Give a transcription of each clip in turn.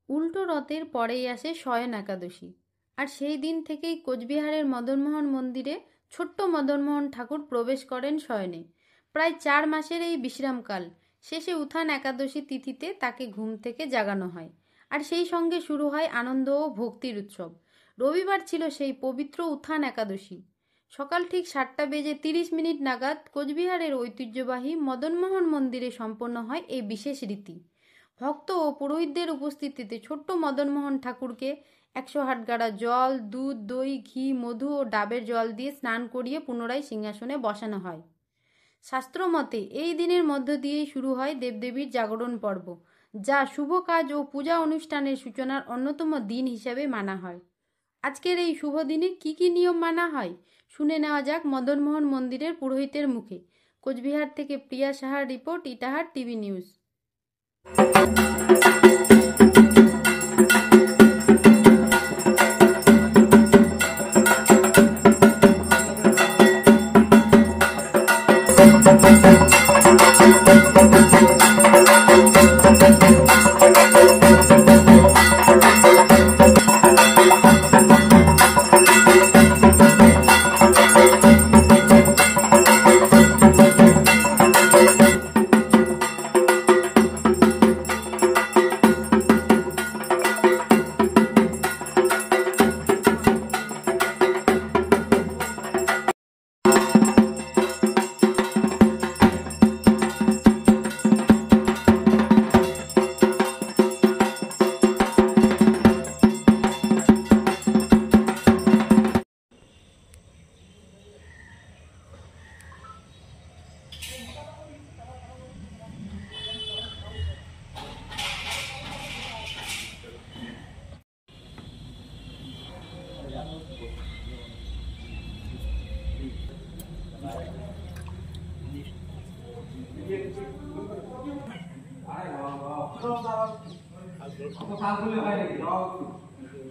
উল্টো রথের পরেই আসে শয়ন একাদশী। আর সেই দিন থেকেই কোচবিহারের মদনমোহন মন্দিরে ছোট্ট মদনমোহন ঠাকুর প্রবেশ করেন শয়নে। প্রায় 4 মাসের এই বিশ্রামকাল শেষে উত্থান একাদশী তিথিতে তাকে ঘুম থেকে জাগানো হয়। আর সেই সঙ্গে শুরু হয় আনন্দ ও ভক্তির উৎসব। রবিবার ছিল সেই পবিত্র উত্থান একাদশী। সকাল ঠিক 7:30 নাগাদ কোচবিহারের ঐতিহ্যবাহী মদনমোহন মন্দিরে সম্পন্ন হয় এই বিশেষ রীতি। ভক্ত ও পুরোহিতদের উপস্থিতিতে ছোট্ট মদনমোহন ঠাকুরকে 108 গাড়া জল, দুধ, দই, ঘি, মধু ও ডাবের জল দিয়ে স্নান করিয়ে পুনরায় সিংহাসনে বসানো হয়। শাস্ত্রমতে এই দিনের মধ্য দিয়েই শুরু হয় দেবদেবীর জাগরণ পর্ব, যা শুভ কাজ ও পূজা অনুষ্ঠানের সূচনার অন্যতম দিন হিসাবে মানা হয়। আজকের এই শুভ দিনে কি কি নিয়ম মানা হয় শুনে নেওয়া যাক মদনমোহন মন্দিরের পুরোহিতের মুখে। কোচবিহার থেকে প্রিয়া সাহার রিপোর্ট, ইটাহার টিভি নিউজ।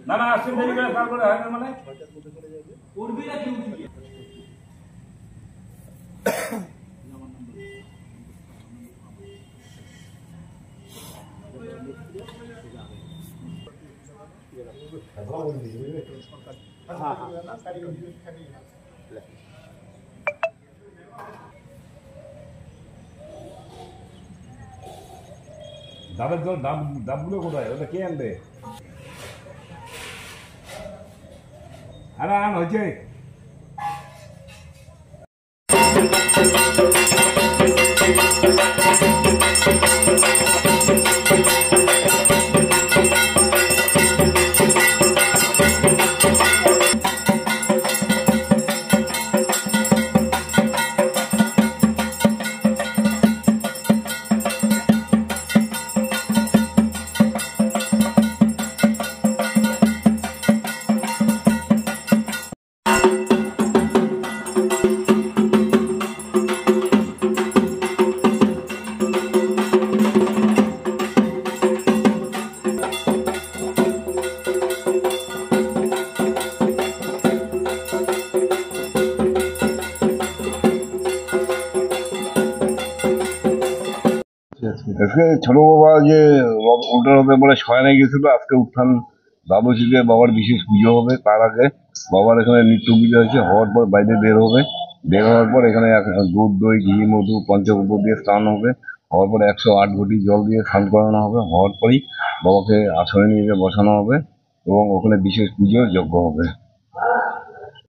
না না আসতে দেরি করে তারপরে হয় না মানে উঠবি না কি উঠবি ডাবের জল ডাবগুলো কোথায় ওটা কে আনবে আরে আন হয়েছে আজকে ছোট বাবা যে উল্টো রথে বলে শয়নে গেছিল, আজকে উত্থান দ্বাদশীতে বাবার বিশেষ পুজো হবে। তার আগে বাবার এখানে নিত্য পুজো হয়েছে, হওয়ার পর বাইরে বের হবে। বের হওয়ার পর এখানে দুধ, দই, ঘি, মধু, পঞ্চগব্য দিয়ে স্নান হবে। হওয়ার পরে 108 ঘটি জল দিয়ে স্নান করানো হবে। হওয়ার পরেই বাবাকে আসনে নিয়ে বসানো হবে এবং ওখানে বিশেষ পুজো যজ্ঞ হবে।